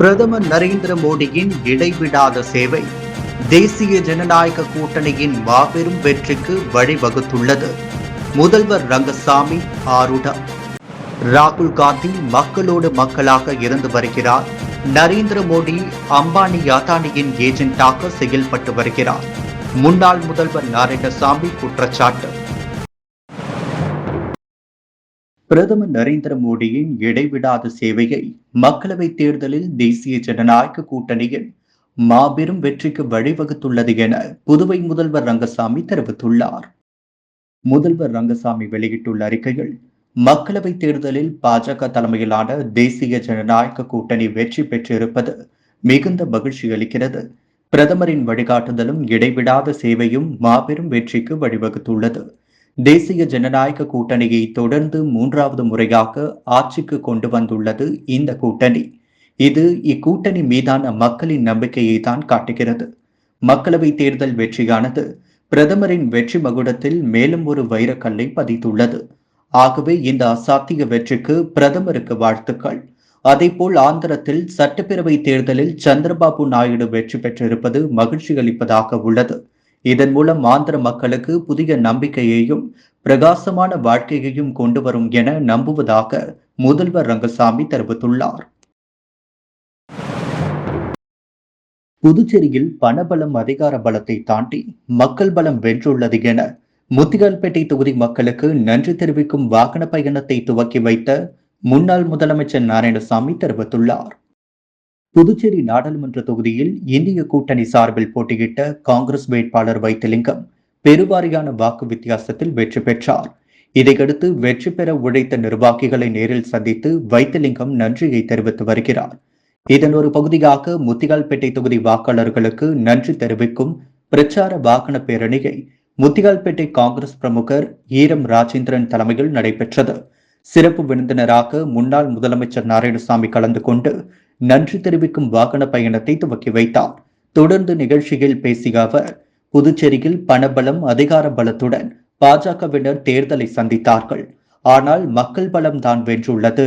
பிரதமர் நரேந்திர மோடியின் இடைவிடாத சேவை தேசிய ஜனநாயக கூட்டணியின் மாபெரும் வெற்றிக்கு வழிவகுத்துள்ளது. முதல்வர் ரங்கசாமி ஆரூடம். ராகுல் காந்தி மக்களோடு மக்களாக இருந்து வருகிறார். நரேந்திர மோடி அம்பானி அதானியின் ஏஜென்டாக செயல்பட்டு வருகிறார். முன்னாள் முதல்வர் நாராயணசாமி குற்றச்சாட்டு. பிரதமர் நரேந்திர மோடியின் இடைவிடாத சேவையை மக்களவைத் தேர்தலில் தேசிய ஜனநாயக கூட்டணியில் மாபெரும் வெற்றிக்கு வழிவகுத்துள்ளது என புதுவை முதல்வர் ரங்கசாமி தெரிவித்துள்ளார். முதல்வர் ரங்கசாமி வெளியிட்டுள்ள அறிக்கையில், மக்களவைத் தேர்தலில் பாஜக தலைமையிலான தேசிய ஜனநாயக கூட்டணி வெற்றி பெற்றிருப்பது மிகுந்த மகிழ்ச்சி அளிக்கிறது. பிரதமரின் வழிகாட்டுதலும் இடைவிடாத சேவையும் மாபெரும் வெற்றிக்கு வழிவகுத்துள்ளது. தேசிய ஜனநாயக கூட்டணியை தொடர்ந்து 3வது முறையாக ஆட்சிக்கு கொண்டு வந்துள்ளது இந்த கூட்டணி. இது இக்கூட்டணி மீதான மக்களின் நம்பிக்கையை தான் காட்டுகிறது. மக்களவை தேர்தல் வெற்றியானது பிரதமரின் வெற்றி மகுடத்தில் மேலும் ஒரு வைரக்கல்லை பதித்துள்ளது. ஆகவே இந்த அசாத்திய வெற்றிக்கு பிரதமருக்கு வாழ்த்துக்கள். அதேபோல் ஆந்திரத்தில் சட்டப்பேரவை தேர்தலில் சந்திரபாபு நாயுடு வெற்றி பெற்றிருப்பது மகிழ்ச்சி அளிப்பதாக உள்ளது. இதன் மூலம் ஆந்திர மக்களுக்கு புதிய நம்பிக்கையையும் பிரகாசமான வாழ்க்கையையும் கொண்டு வரும் என நம்புவதாக முதல்வர் ரங்கசாமி தெரிவித்துள்ளார். புதுச்சேரியில் பணபலம் அதிகார பலத்தை தாண்டி மக்கள் பலம் வென்றுள்ளது என முத்தியால்பேட்டை தொகுதி மக்களுக்கு நன்றி தெரிவிக்கும் வாகன பயணத்தை துவக்கி வைத்த முன்னாள் முதலமைச்சர் நாராயணசாமி தெரிவித்துள்ளார். புதுச்சேரி நாடாளுமன்ற தொகுதியில் இந்திய கூட்டணி சார்பில் போட்டியிட்ட காங்கிரஸ் வேட்பாளர் வைத்திலிங்கம் பெருவாரியான வாக்கு வித்தியாசத்தில் வெற்றி பெற்றார். இதையடுத்து வெற்றி பெற உழைத்த நிர்வாகிகளை நேரில் சந்தித்து வைத்திலிங்கம் நன்றியை தெரிவித்து வருகிறார். இதன் ஒரு பகுதியாக முத்தியால்பேட்டை தொகுதி வாக்காளர்களுக்கு நன்றி தெரிவிக்கும் பிரச்சார வாகன பேரணியை முத்தியால்பேட்டை காங்கிரஸ் பிரமுகர் ஈரம் ராஜேந்திரன் தலைமையில் நடைபெற்றது. சிறப்பு விருந்தினராக முன்னாள் முதலமைச்சர் நாராயணசாமி கலந்து கொண்டு நன்றி தெரிவிக்கும் வாகன பயணத்தை துவக்கி வைத்தார். தொடர்ந்து நிகழ்ச்சியில் பேசிய அவர், புதுச்சேரியில் பணபலம் அதிகார பலத்துடன் பாஜகவினர் தேர்தலை சந்தித்தார்கள். ஆனால் மக்கள் பலம் தான் வென்றுள்ளது.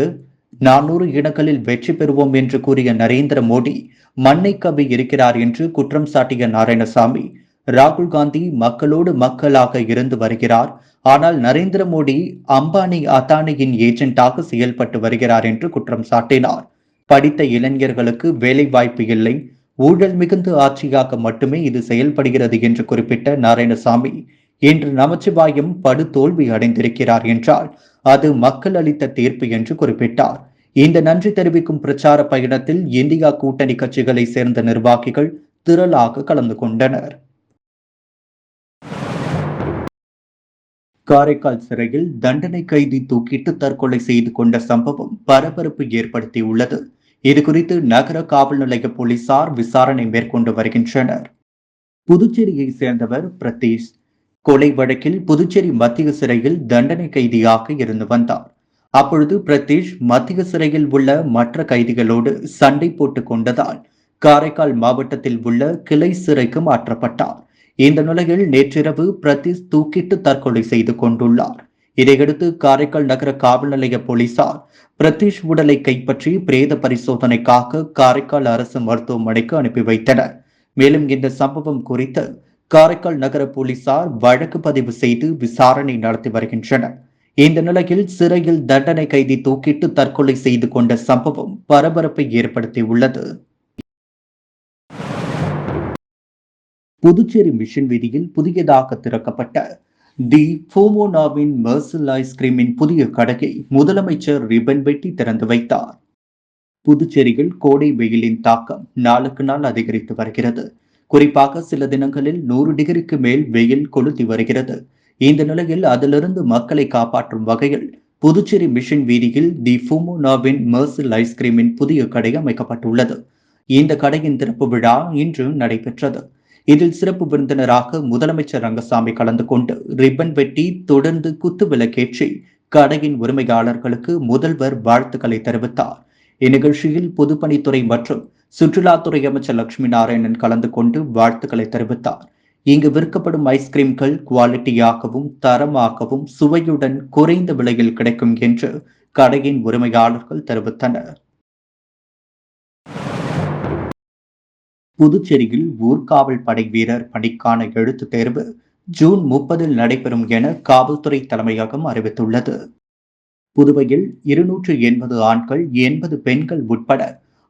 400 இடங்களில் வெற்றி பெறுவோம் என்று கூறிய நரேந்திர மோடி மண்ணை கவ்வி இருக்கிறார் என்று குற்றம் சாட்டிய நாராயணசாமி, ராகுல் காந்தி மக்களோடு மக்களாக இருந்து வருகிறார். ஆனால் நரேந்திர மோடி அம்பானி அதானியின் ஏஜென்டாக செயல்பட்டு வருகிறார் என்று குற்றம் சாட்டினார். படித்த இளைஞர்களுக்கு வேலை வாய்ப்பு இல்லை, ஊழல் மிகுந்த ஆட்சியாக மட்டுமே இது செயல்படுகிறது என்று குறிப்பிட்ட நாராயணசாமி, இன்று நமச்சிவாயம் படு தோல்வி அடைந்திருக்கிறார் என்றால் அது மக்கள் அளித்த தீர்ப்பு என்று குறிப்பிட்டார். இந்த நன்றி தெரிவிக்கும் பிரச்சார பயணத்தில் இந்தியா கூட்டணி கட்சிகளை சேர்ந்த நிர்வாகிகள் திரளாக கலந்து கொண்டனர். காரைக்கால் சிறையில் தண்டனை கைதி தூக்கிட்டு தற்கொலை செய்து கொண்ட சம்பவம் பரபரப்பு ஏற்படுத்தியுள்ளது. இதுகுறித்து நகர காவல் நிலைய போலீசார் விசாரணை மேற்கொண்டு வருகின்றனர். புதுச்சேரியை சேர்ந்தவர் பிரதீஷ். கொலை வழக்கில் புதுச்சேரி மத்திய சிறையில் தண்டனை கைதியாக இருந்து வந்தார். அப்பொழுது பிரதீஷ் மத்திய சிறையில் உள்ள மற்ற கைதிகளோடு சண்டை போட்டுக் கொண்டதால் காரைக்கால் மாவட்டத்தில் உள்ள கிளை சிறைக்கு மாற்றப்பட்டார். இந்த நிலையில் நேற்றிரவு பிரதீஷ் தூக்கிட்டு தற்கொலை செய்து கொண்டுள்ளார். இதையடுத்து காரைக்கால் நகர காவல் நிலைய போலீசார் பிரதீஷ் உடலை கைப்பற்றி பிரேத பரிசோதனைக்காக காரைக்கால் அரசு மருத்துவமனைக்கு அனுப்பி வைத்தனர். மேலும் இந்த சம்பவம் குறித்து காரைக்கால் நகர போலீசார் வழக்கு பதிவு செய்து விசாரணை நடத்தி வருகின்றனர். இந்த நிலையில் சிறையில் தண்டனை கைதி தூக்கிட்டு தற்கொலை செய்து கொண்ட சம்பவம் பரபரப்பை ஏற்படுத்தியுள்ளது. புதுச்சேரி மிஷன் வீதியில் புதியதாக திறக்கப்பட்ட தி ஃபோமோனாவின் மெர்சல் ஐஸ்கிரீமின் புதிய கடையை முதலமைச்சர் ரிப்பன் வெட்டி திறந்து வைத்தார். புதுச்சேரியில் கோடை வெயிலின் தாக்கம் நாளுக்கு நாள் அதிகரித்து வருகிறது. குறிப்பாக சில தினங்களில் 100 டிகிரிக்கு மேல் வெயில் கொளுத்தி வருகிறது. இந்த நிலையில் அதிலிருந்து மக்களை காப்பாற்றும் வகையில் புதுச்சேரி மிஷன் வீதியில் தி ஃபோமோனாவின் மெர்சல் ஐஸ்கிரீமின் புதிய கடை அமைக்கப்பட்டுள்ளது. இந்த கடையின் திறப்பு விழா இன்று நடைபெற்றது. இதில் சிறப்பு விருந்தினராக முதலமைச்சர் ரங்கசாமி கலந்து கொண்டு ரிப்பன் வெட்டி தொடர்ந்து குத்து விளக்கேற்றி கடையின் உரிமையாளர்களுக்கு முதல்வர் வாழ்த்துக்களை தெரிவித்தார். இந்நிகழ்ச்சியில் பொதுப்பணித்துறை மற்றும் சுற்றுலாத்துறை அமைச்சர் லட்சுமி நாராயணன் கலந்து கொண்டு வாழ்த்துக்களை தெரிவித்தார். இங்கு விற்கப்படும் ஐஸ்கிரீம்கள் குவாலிட்டியாகவும் தரமாகவும் சுவையுடன் குறைந்த விலையில் கிடைக்கும் என்று கடையின் உரிமையாளர்கள் தெரிவித்தனர். புதுச்சேரியில் ஊர்காவல் படை வீரர் பணிக்கான எழுத்துத் தேர்வு ஜூன் 30 நடைபெறும் என காவல்துறை தலைமையகம் அறிவித்துள்ளது. புதுவையில் 280 ஆண்கள் 80 பெண்கள் உட்பட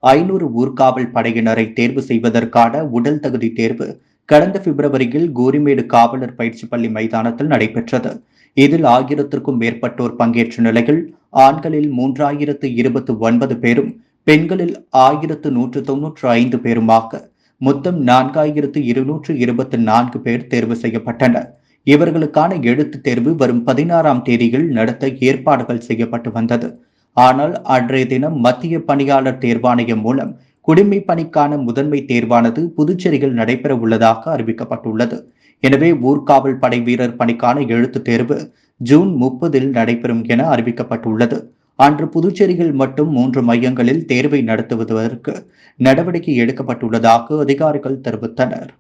500 ஊர்காவல் படையினரை தேர்வு செய்வதற்கான உடல் தகுதி தேர்வு கடந்த பிப்ரவரியில் கோரிமேடு காவலர் பயிற்சி பள்ளி மைதானத்தில் நடைபெற்றது. இதில் 1000க்கும் மேற்பட்டோர் பங்கேற்ற நிலையில் ஆண்களில் 3029 பேரும் பெண்களில் 1195 பேருமாக மொத்தம் 4224 பேர் தேர்வு செய்யப்பட்டனர். இவர்களுக்கான எழுத்துத் தேர்வு வரும் 16ஆம் தேதியில் நடத்த ஏற்பாடுகள் செய்யப்பட்டு வந்தது. ஆனால் அன்றைய தினம் மத்திய பணியாளர் தேர்வாணையம் மூலம் குடிமை பணிக்கான முதன்மை தேர்வானது புதுச்சேரியில் நடைபெற உள்ளதாக அறிவிக்கப்பட்டுள்ளது. எனவே ஊர்காவல் படை வீரர் பணிக்கான எழுத்துத் தேர்வு ஜூன் 30 நடைபெறும் என அறிவிக்கப்பட்டுள்ளது. அன்று புதுச்சேரியில் மட்டும் 3 மையங்களில் தேர்வை நடத்துவதற்கு நடவடிக்கை எடுக்கப்பட்டுள்ளதாக அதிகாரிகள் தெரிவித்தனர்.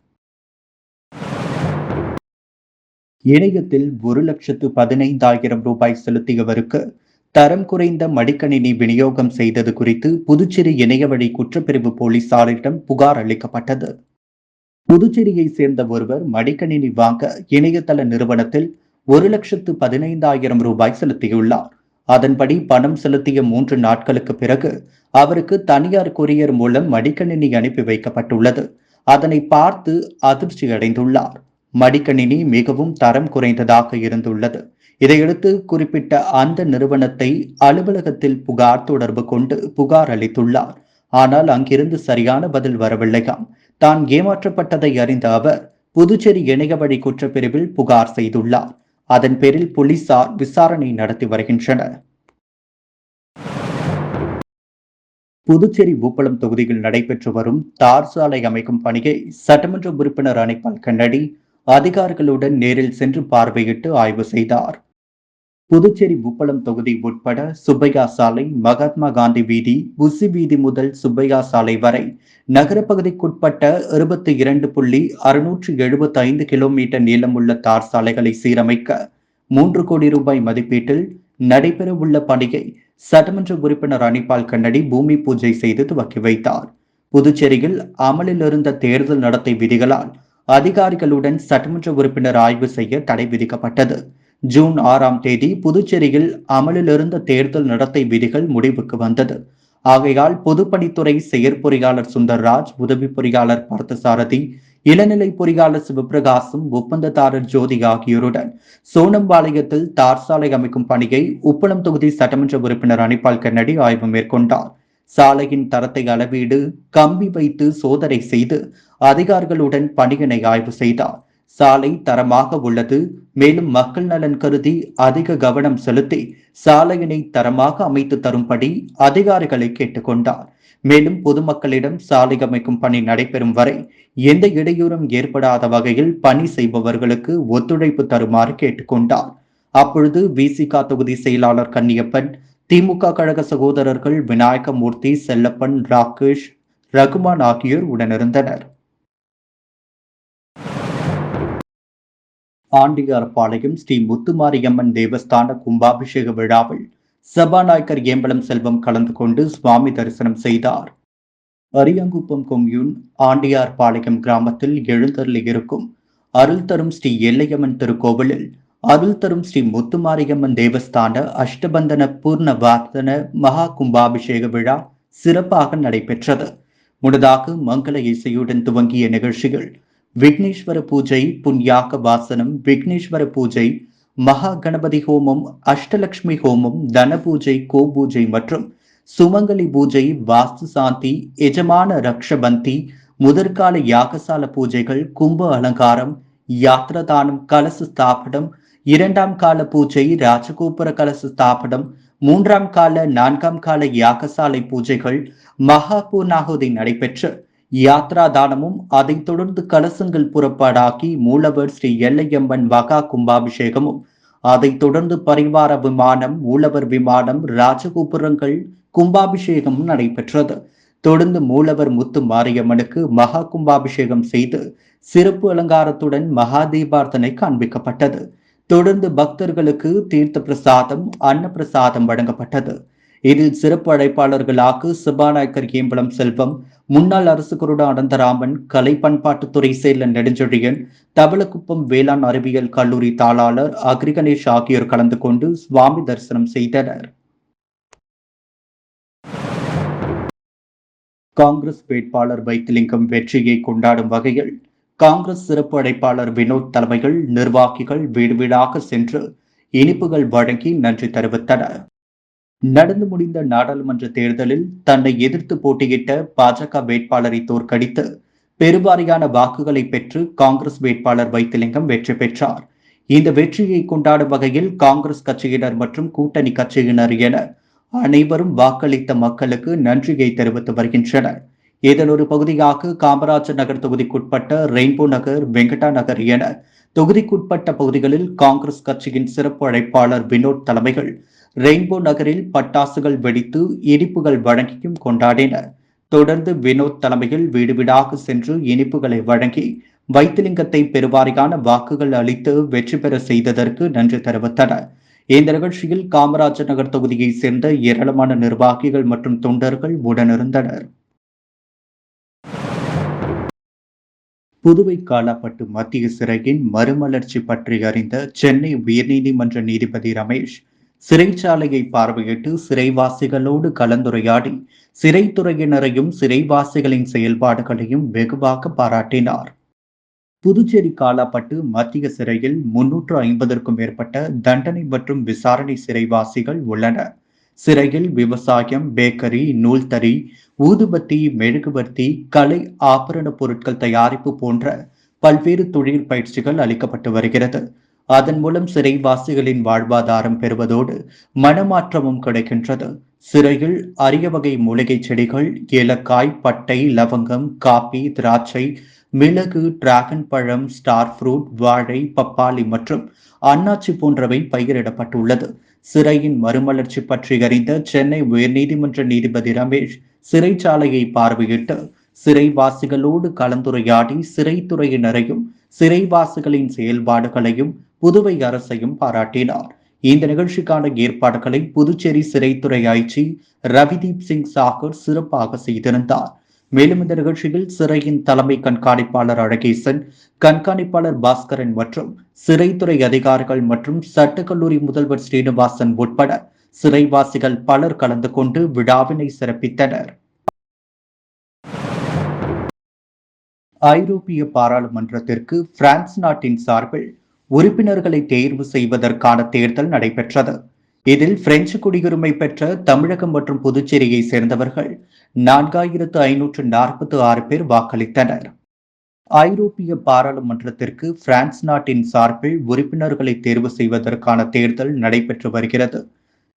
இணையத்தில் 1,15,000 ரூபாய் செலுத்தியவருக்கு தரம் குறைந்த மடிக்கணினி விநியோகம் செய்தது குறித்து புதுச்சேரி இணையவழி குற்றப்பிரிவு போலீசாரிடம் புகார் அளிக்கப்பட்டது. புதுச்சேரியை சேர்ந்த ஒருவர் மடிக்கணினி வாங்க இணையதள நிறுவனத்தில் 1,15,000 ரூபாய் செலுத்தியுள்ளார். அதன்படி பணம் செலுத்திய 3 நாட்களுக்கு பிறகு அவருக்கு தனியார் கொரியர் மூலம் மடிக்கணினி அனுப்பி வைக்கப்பட்டுள்ளது. அதனை பார்த்து அதிர்ச்சி அடைந்துள்ளார். மடிக்கணினி மிகவும் தரம் குறைந்ததாக இருந்துள்ளது. இதையடுத்து குறிப்பிட்ட அந்த நிறுவனத்தை அலுவலகத்தில் புகார் தொடர்பு கொண்டு புகார் அளித்துள்ளார். ஆனால் அங்கிருந்து சரியான பதில் வரவில்லையாம். தான் ஏமாற்றப்பட்டதை அறிந்த அவர் புதுச்சேரி இணையவழி குற்றப்பிரிவில் புகார் செய்துள்ளார். அதன் பேரில் போலீசார் விசாரணை நடத்தி வருகின்றனர். புதுச்சேரி உப்பளம் தொகுதியில் நடைபெற்று வரும் தார் சாலை அமைக்கும் பணியை சட்டமன்ற உறுப்பினர் அனிபால் கண்ணடி அதிகாரிகளுடன் நேரில் சென்று பார்வையிட்டு ஆய்வு செய்தார். புதுச்சேரி உப்பளம் தொகுதி உட்பட சுப்பையா சாலை, மகாத்மா காந்தி வீதி, உசி வீதி முதல் சுப்பையா சாலை வரை நகரப்பகுதிக்குட்பட்ட 22.675 கிலோமீட்டர் நீளமுள்ள தார் சாலைகளை சீரமைக்க 3 கோடி ரூபாய் மதிப்பீட்டில் நடைபெறவுள்ள பணியை சட்டமன்ற உறுப்பினர் அனிபால் கண்ணடி பூமி பூஜை செய்து துவக்கி வைத்தார். புதுச்சேரியில் அமலில் இருந்த தேர்தல் நடத்தை விதிகளால் அதிகாரிகளுடன் சட்டமன்ற உறுப்பினர் ஆய்வு செய்ய தடை விதிக்கப்பட்டது. ஜூன் 6ஆம் தேதி புதுச்சேரியில் அமலில் இருந்த தேர்தல் நடத்தை விதிகள் முடிவுக்கு வந்தது. ஆகையால் பொதுப்பணித்துறை செயற்பொறியாளர் சுந்தர்ராஜ், உதவி பொறியாளர் பார்த்தசாரதி, இளநிலை பொறியாளர் சிவபிரகாசம், ஒப்பந்ததாரர் ஜோதி ஆகியோருடன் சோனம்பாளையத்தில் தார் சாலை அமைக்கும் பணியை உப்பளம் தொகுதி சட்டமன்ற உறுப்பினர் அனிபால் கண்ணடி ஆய்வு மேற்கொண்டார். சாலையின் தரத்தை அளவீடு, கம்பி வைத்து சோதனை செய்து அதிகாரிகளுடன் பணியினை ஆய்வு செய்தார். சாலை தரமாக உள்ளது. மேலும் மக்கள் நலன் கருதி அதிக கவனம் செலுத்தி சாலையினை தரமாக அமைத்து தரும்படி அதிகாரிகளை கேட்டுக்கொண்டார். மேலும் பொதுமக்களிடம் சாலை அமைக்கும் பணி நடைபெறும் வரை எந்த இடையூறும் ஏற்படாத வகையில் பணி செய்பவர்களுக்கு ஒத்துழைப்பு தருமாறு கேட்டுக்கொண்டார். அப்பொழுது விசிக தொகுதி செயலாளர் கன்னியப்பன், திமுக கழக சகோதரர்கள் விநாயகமூர்த்தி, செல்லப்பன், ராகேஷ், ரகுமான் ஆகியோர் உடனிருந்தனர். ஆண்டியார்பாளையம் ஸ்ரீ முத்துமாரியம்மன் தேவஸ்தான கும்பாபிஷேக விழாவில் சபாநாயகர் ஏம்பலம் செல்வம் கலந்து கொண்டு சுவாமி தரிசனம் செய்தார். அரியாங்குப்பம் கொம்யூன் ஆண்டியார்பாளையம் கிராமத்தில் எழுந்தருளி இருக்கும் அருள் தரும் ஸ்ரீ எல்லையம்மன் திருக்கோவிலில் அருள் தரும் ஸ்ரீ முத்துமாரியம்மன் தேவஸ்தான அஷ்டபந்தன பூர்ணவார்த்தன மகா கும்பாபிஷேக விழா சிறப்பாக நடைபெற்றது. முன்னதாக மங்கள இசையுடன் துவங்கிய நிகழ்ச்சிகள் விக்னேஸ்வர பூஜை, புண்ணியாக வாசனம், விக்னேஸ்வர பூஜை, மகா கணபதி ஹோமம், அஷ்டலட்சுமி ஹோமம், தன பூஜை, கோபூஜை மற்றும் சுமங்கலி பூஜை, வாஸ்து சாந்தி, எஜமான ரக்ஷபந்தி, முதற்கால யாகசால பூஜைகள், கும்ப அலங்காரம், யாத்ரதானம், கலச ஸ்தாபனம், 2ஆம் கால பூஜை, ராஜகோபுர கலச ஸ்தாபனம், 3ஆம் கால 4ஆம் கால யாகசாலை பூஜைகள், மகா பூர்ணாகுதி நடைபெற்று யாத்ரா தானமும் அதைத் தொடர்ந்து கலசங்கள் புறப்பாடாகி மூலவர் ஸ்ரீ எல்லையம்மன் மகா கும்பாபிஷேகமும் அதைத் தொடர்ந்து பரிவார விமானம், மூலவர் விமானம், ராஜகோபுரங்கள் கும்பாபிஷேகம் நடைபெற்றது. தொடர்ந்து மூலவர் முத்து மாரியம்மனுக்கு மகா கும்பாபிஷேகம் செய்து சிறப்பு அலங்காரத்துடன் மகா தீபார்த்தனை காண்பிக்கப்பட்டது. தொடர்ந்து பக்தர்களுக்கு தீர்த்த பிரசாதம், அன்ன பிரசாதம் வழங்கப்பட்டது. இதில் சிறப்பு அழைப்பாளர்களாக சபாநாயகர் ஏம்பலம் செல்வம், முன்னாள் அரசு கொறடா அனந்தராமன், கலை பண்பாட்டுத்துறை செயலர் நெடுஞ்செழியன், தவளக்குப்பம் வேளாண் அறிவியல் கல்லூரி தாளாளர் அக்ரிகணேஷ் ஆகியோர் கலந்து கொண்டு சுவாமி தரிசனம் செய்தனர். காங்கிரஸ் வேட்பாளர் வைத்திலிங்கம் வெற்றியை கொண்டாடும் வகையில் காங்கிரஸ் சிறப்பு அழைப்பாளர் வினோத் தலைமையில் நிர்வாகிகள் வீடு வீடாக சென்று இனிப்புகள் வழங்கி நன்றி தெரிவித்தனர். நடந்து முடிந்த நாடாளுமன்ற தேர்தலில் தன்னை எதிர்த்து போட்டியிட்ட பாஜக வேட்பாளரை தோற்கடித்து பெருவாரியான வாக்குகளை பெற்று காங்கிரஸ் வேட்பாளர் வைத்திலிங்கம் வெற்றி பெற்றார். இந்த வெற்றியை கொண்டாடும் வகையில் காங்கிரஸ் கட்சியினர் மற்றும் கூட்டணி கட்சியினர் என அனைவரும் வாக்களித்த மக்களுக்கு நன்றியை தெரிவித்து வருகின்றனர். இதன் ஒரு பகுதியாக காமராஜர் நகர் தொகுதிக்குட்பட்ட ரெயின்போ நகர், வெங்கடா நகர் என தொகுதிக்குட்பட்ட பகுதிகளில் காங்கிரஸ் கட்சியின் சிறப்பு அழைப்பாளர் வினோத் தலைமையில் ரெயின்போ நகரில் பட்டாசுகள் வெடித்து இனிப்புகள் வழங்கியும் கொண்டாடினர். தொடர்ந்து வினோத் தலைமையில் வீடு வீடாக சென்று இனிப்புகளை வழங்கி வைத்திலிங்கத்தை பெருவாரியான வாக்குகள் அளித்து வெற்றி பெற செய்ததற்கு நன்றி தெரிவித்தனர். இந்த நிகழ்ச்சியில் காமராஜர் நகர் தொகுதியைச் சேர்ந்த ஏராளமான நிர்வாகிகள் மற்றும் தொண்டர்கள் உடனிருந்தனர். புதுவை காலாப்பட்டு மத்திய சிறையின் மறுமலர்ச்சி பற்றி அறிந்த சென்னை உயர்நீதிமன்ற நீதிபதி ரமேஷ் சிறைச்சாலையை பார்வையிட்டு சிறைவாசிகளோடு கலந்துரையாடி சிறைத்துறையினரையும் சிறைவாசிகளின் செயல்பாடுகளையும் வெகுவாக பாராட்டினார். புதுச்சேரி காலாப்பட்டு மத்திய சிறையில் 350க்கும் மேற்பட்ட தண்டனை மற்றும் விசாரணை சிறைவாசிகள் உள்ளனர். சிறையில் விவசாயம், பேக்கரி, நூல்தறி, ஊதுபத்தி, மெழுகுவர்த்தி, கலை ஆபரண பொருட்கள் தயாரிப்பு போன்ற பல்வேறு தொழில் பயிற்சிகள் அளிக்கப்பட்டு வருகிறது. அதன் மூலம் சிறைவாசிகளின் வாழ்வாதாரம் பெறுவதோடு மனமாற்றமும் கிடைக்கின்றது. சிறையில் அரிய வகை மூலிகை செடிகள், ஏலக்காய், பட்டை, லவங்கம், காபி, திராட்சை, மிளகு, டிராகன் பழம், ஸ்டார் ஃப்ரூட், வாழை, பப்பாளி மற்றும் அன்னாச்சி போன்றவை பயிரிடப்பட்டுள்ளது. சிறையின் மறுமலர்ச்சி பற்றி அறிந்த சென்னை உயர்நீதிமன்ற நீதிபதி ரமேஷ் சிறைச்சாலையை பார்வையிட்டு சிறைவாசிகளோடு கலந்துரையாடி சிறைத்துறையினரையும் சிறைவாசிகளின் செயல்பாடுகளையும் புதுவை அரசையும் பாராட்டினார். இந்த நிகழ்ச்சிக்கான ஏற்பாடுகளை புதுச்சேரி சிறைத்துறை ஐஜி ரவிதீப் சிங் சாகர் சிறப்பாக செய்திருந்தார். மேலும் இந்த நிகழ்ச்சியில் சிறையின் தலைமை கண்காணிப்பாளர் அழகேசன், கண்காணிப்பாளர் பாஸ்கரன் மற்றும் சிறைத்துறை அதிகாரிகள் மற்றும் சட்டக்கல்லூரி முதல்வர் ஸ்ரீனிவாசன் உட்பட சிறைவாசிகள் பலர் கலந்து கொண்டு விழாவினை சிறப்பித்தனர். ஐரோப்பிய பாராளுமன்றத்திற்கு பிரான்ஸ் நாட்டின் சார்பில் உறுப்பினர்களை தேர்வு செய்வதற்கான தேர்தல் நடைபெற்றது. இதில் பிரெஞ்சு குடியுரிமை பெற்ற தமிழகம் மற்றும் புதுச்சேரியை சேர்ந்தவர்கள் 4546 பேர் வாக்களித்தனர். ஐரோப்பிய பாராளுமன்றத்திற்கு பிரான்ஸ் நாட்டின் சார்பில் உறுப்பினர்களை தேர்வு செய்வதற்கான தேர்தல் நடைபெற்று வருகிறது.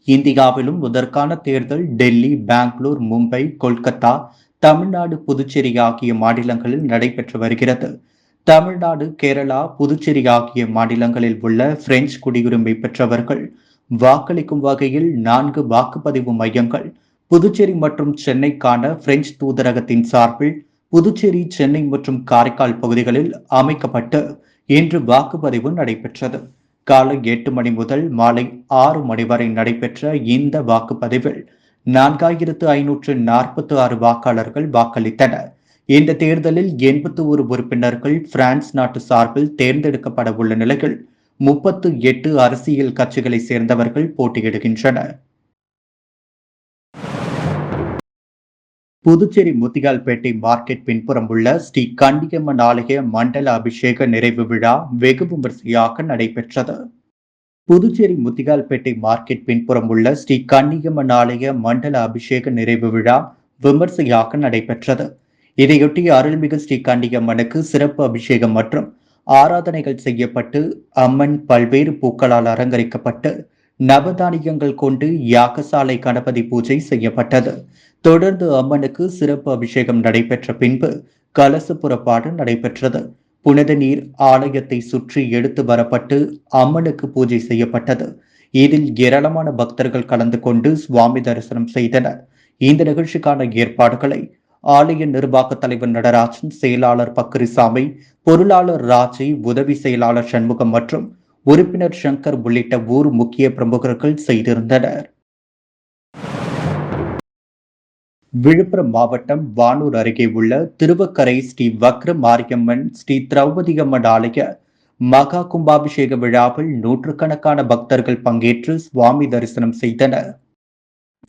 இந்தியாவிலும் இதற்கான தேர்தல் டெல்லி, பெங்களூர், மும்பை, கொல்கத்தா, தமிழ்நாடு, புதுச்சேரி ஆகிய மாநிலங்களில் நடைபெற்று வருகிறது. தமிழ்நாடு, கேரளா, புதுச்சேரி ஆகிய மாநிலங்களில் உள்ள பிரெஞ்சு குடியுரிமை பெற்றவர்கள் வாக்களிக்கும் வகையில் 4 வாக்குப்பதிவு மையங்கள் புதுச்சேரி மற்றும் சென்னைக்கான பிரெஞ்சு தூதரகத்தின் சார்பில் புதுச்சேரி, சென்னை மற்றும் காரைக்கால் பகுதிகளில் அமைக்கப்பட்டு இன்று வாக்குப்பதிவு நடைபெற்றது. காலை 8 மணி முதல் மாலை 6 மணி வரை நடைபெற்ற இந்த வாக்குப்பதிவில் 4546 வாக்காளர்கள் வாக்களித்தனர். இந்த தேர்தலில் 81 உறுப்பினர்கள் பிரான்ஸ் நாட்டு சார்பில் தேர்ந்தெடுக்கப்பட உள்ள நிலையில் 38 அரசியல் கட்சிகளை சேர்ந்தவர்கள் போட்டியிடுகின்றனர். புதுச்சேரி முத்தியால்பேட்டை மார்க்கெட் பின்புறம் உள்ள ஸ்ரீ கண்டியம்மன் ஆலய மண்டல அபிஷேக நிறைவு விழா வெகு விமரிசையாக நடைபெற்றது. புதுச்சேரி முத்தியால்பேட்டை மார்க்கெட் பின்புறம் உள்ள ஸ்ரீ கண்டியம்மன் ஆலய மண்டல அபிஷேக நிறைவு விழா விமர்சையாக நடைபெற்றது. இதையொட்டி அருள்மிகு ஸ்ரீ கண்டியம்மனுக்கு சிறப்பு அபிஷேகம் மற்றும் ஆராதனைகள் செய்யப்பட்டு அம்மன் பல்வேறு பூக்களால் அலங்கரிக்கப்பட்டு நவதானியங்கள் கொண்டு யாகசாலை கணபதி பூஜை செய்யப்பட்டது. தொடர்ந்து அம்மனுக்கு சிறப்பு அபிஷேகம் நடைபெற்ற பின்பு கலச புறப்பாடு நடைபெற்றது. புனித நீர் ஆலயத்தை சுற்றி எடுத்து வரப்பட்டு அம்மனுக்கு பூஜை செய்யப்பட்டது. இதில் ஏராளமான பக்தர்கள் கலந்து கொண்டு சுவாமி தரிசனம் செய்தனர். இந்த நிகழ்ச்சிக்கான ஏற்பாடுகளை ஆலய நிர்வாக தலைவர் நடராஜன், செயலாளர் பக்ரிசாமி, பொருளாளர் ராஜி, உதவி செயலாளர் சண்முகம் மற்றும் உறுப்பினர் சங்கர் உள்ளிட்ட ஊர் முக்கிய பிரமுகர்கள் செய்திருந்தனர். விழுப்புரம் மாவட்டம் வானூர் அருகே உள்ள திருவக்கரை ஸ்ரீ வக்ர மாரியம்மன் ஸ்ரீ திரௌபதியம்மன் ஆலய மகா கும்பாபிஷேக விழாவில் நூற்றுக்கணக்கான பக்தர்கள் பங்கேற்று சுவாமி தரிசனம் செய்தனர்.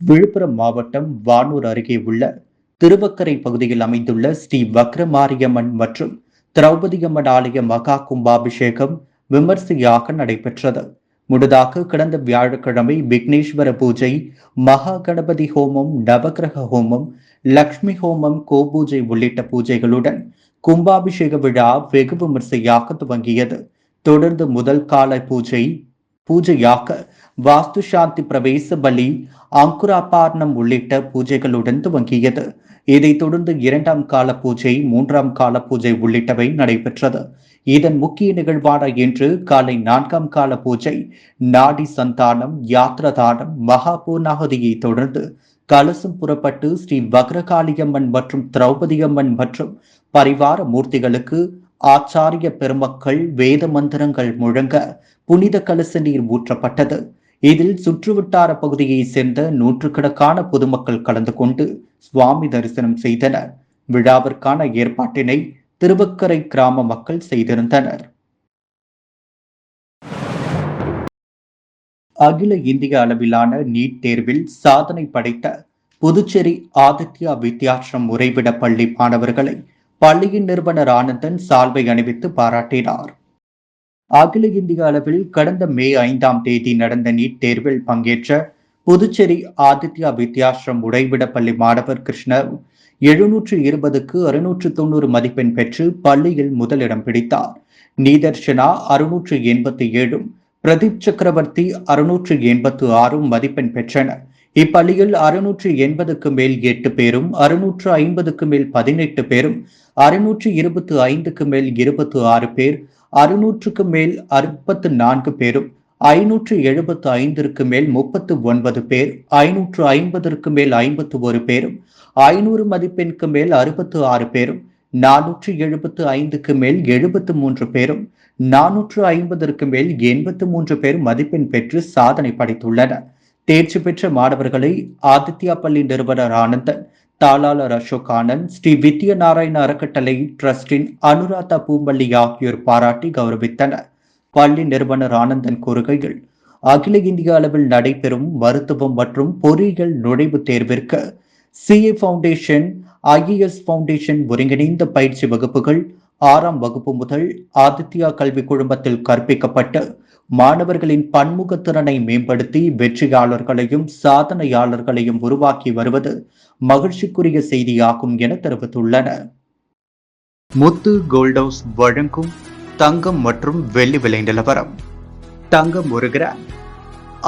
விழுப்புரம் மாவட்டம் வானூர் அருகே உள்ள திருவக்கரை பகுதியில் அமைந்துள்ள ஸ்ரீ வக்ர மாரியம்மன் மற்றும் திரௌபதியம்மன் ஆலய மகா கும்பாபிஷேகம் விமர்சையாக நடைபெற்றது. முன்னதாக கடந்த வியாழக்கிழமை விக்னேஸ்வர பூஜை, மகா கணபதி ஹோமம், நவகிரக ஹோமம், லக்ஷ்மி ஹோமம், கோபூஜை உள்ளிட்ட பூஜைகளுடன் கும்பாபிஷேக விழா வெகு விமர்சையாக துவங்கியது. தொடர்ந்து முதல் கால பூஜையாக வாஸ்து சாந்தி பிரவேச பலி, அங்குராபாரணம் உள்ளிட்ட பூஜைகளுடன் துவங்கியது. இதைத் தொடர்ந்து இரண்டாம் கால பூஜை, மூன்றாம் கால பூஜை உள்ளிட்டவை நடைபெற்றது. இதன் முக்கிய நிகழ்வான இன்று காலை 4ஆம் கால பூஜை நாடி சந்தானம், யாத்ரதானம், மகா பூர்ணாகுதியை தொடர்ந்து கலசம் புறப்பட்டு ஸ்ரீ வக்ரகாளியம்மன் மற்றும் திரௌபதியம்மன் மற்றும் பரிவார மூர்த்திகளுக்கு ஆச்சாரிய பெருமக்கள் வேத மந்திரங்கள் முழங்க புனித கலச நீர் ஊற்றப்பட்டது. இதில் சுற்றுவட்டார பகுதியை சேர்ந்த நூற்றுக்கணக்கான பொதுமக்கள் கலந்து கொண்டு சுவாமி தரிசனம் செய்தனர். விழாவிற்கான ஏற்பாட்டினை திருவக்கரை கிராம மக்கள் செய்திருந்தனர். அகில இந்திய அளவிலான நீட் தேர்வில் சாதனை படைத்த புதுச்சேரி ஆதித்யா வித்யாசிரம் உறைவிட பள்ளி மாணவர்களை பள்ளியின் நிறுவனர் ஆனந்தன் சால்வை அணிவித்து பாராட்டினார். அகில இந்திய அளவில் கடந்த மே 5ஆம் தேதி நடந்த நீட் தேர்வில் பங்கேற்ற புதுச்சேரி ஆதித்யா வித்யாசிரம் உறைவிட பள்ளி மாணவர் கிருஷ்ணர் 720க்கு 690 மதிப்பெண் பெற்று பள்ளியில் முதலிடம் பிடித்தார். நீதர்ஷனா 687, பிரதீப் சக்கரவர்த்தி 686 மதிப்பெண் பெற்றனர். இப்பள்ளியில் 680க்கு மேல் 8 பேரும், 650க்கு மேல் 18 பேரும், 625க்கு மேல் 26 பேர், 600க்கு மேல் 64 பேரும், 575ற்கு மேல் 39 பேர், 550ற்கு மேல் 51 பேரும், 500 மதிப்பெண்க்கு மேல் 66 பேரும், 475க்கு மேல் 73 பேரும், 450ற்கு மேல் 83 பேர் மதிப்பெண் பெற்று சாதனை படைத்துள்ளனர். தேர்ச்சி பெற்ற மாணவர்களை ஆதித்யா பள்ளி நிறுவனர் ஆனந்தன், தாளாளர் அசோக் ஆனந்த், ஸ்ரீ வித்ய நாராயண அறக்கட்டளை டிரஸ்டின் அனுராதா பூம்பள்ளி ஆகியோர் பாராட்டி கௌரவித்தனர். பள்ளி நிறுவனர் ஆனந்தன் கூறுகையில், அகில இந்திய அளவில் நடைபெறும் மருத்துவம் மற்றும் பொறியியல் நுழைவுத் தேர்விற்கு CA ஃபவுண்டேஷன், IAS ஃபவுண்டேஷன் ஒருங்கிணைந்த பயிற்சி வகுப்புகள் 6ஆம் வகுப்பு முதல் ஆதித்யா கல்வி குழுமத்தில் கற்பிக்கப்பட்டு மாணவர்களின் பன்முக திறனை மேம்படுத்தி வெற்றியாளர்களையும் சாதனையாளர்களையும் உருவாக்கி வருவது மகிழ்ச்சிக்குரிய செய்தியாகும் என தெரிவித்துள்ளனர். முத்து கோல்ட் ஹவுஸ் வழங்கும் தங்கம் மற்றும் வெள்ளி விலை நிலவரம். தங்கம் 1 கிராம்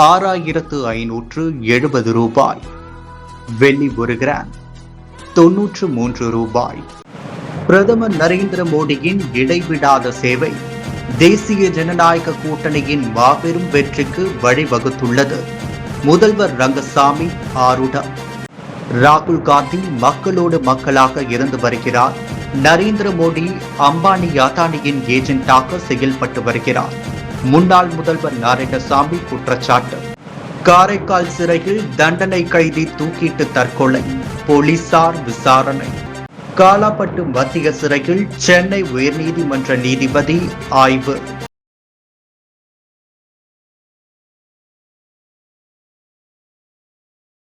6570 ரூபாய், வெள்ளி 1 கிராம் 93 ரூபாய். பிரதமர் நரேந்திர மோடியின் இடைவிடாத சேவை தேசிய ஜனநாயக கூட்டணியின் மாபெரும் வெற்றிக்கு வழிவகுத்துள்ளது. முதல்வர் ரங்கசாமி ஆரூಢ. ராகுல் காந்தி மக்களோடு மக்களாக இருந்து வருகிறார். நரேந்திர மோடி அம்பானி அதானியின் ஏஜென்டாக செயல்பட்டு வருகிறார். முன்னாள் முதல்வர் நாராயணசாமி குற்றச்சாட்டு. காரைக்கால் சிறையில் தண்டனை கைதி தூக்கிட்டு தற்கொலை, போலீசார் விசாரணை. காலாப்பட்டு மத்திய சிறையில் சென்னை உயர்நீதிமன்ற நீதிபதி ஆய்வு.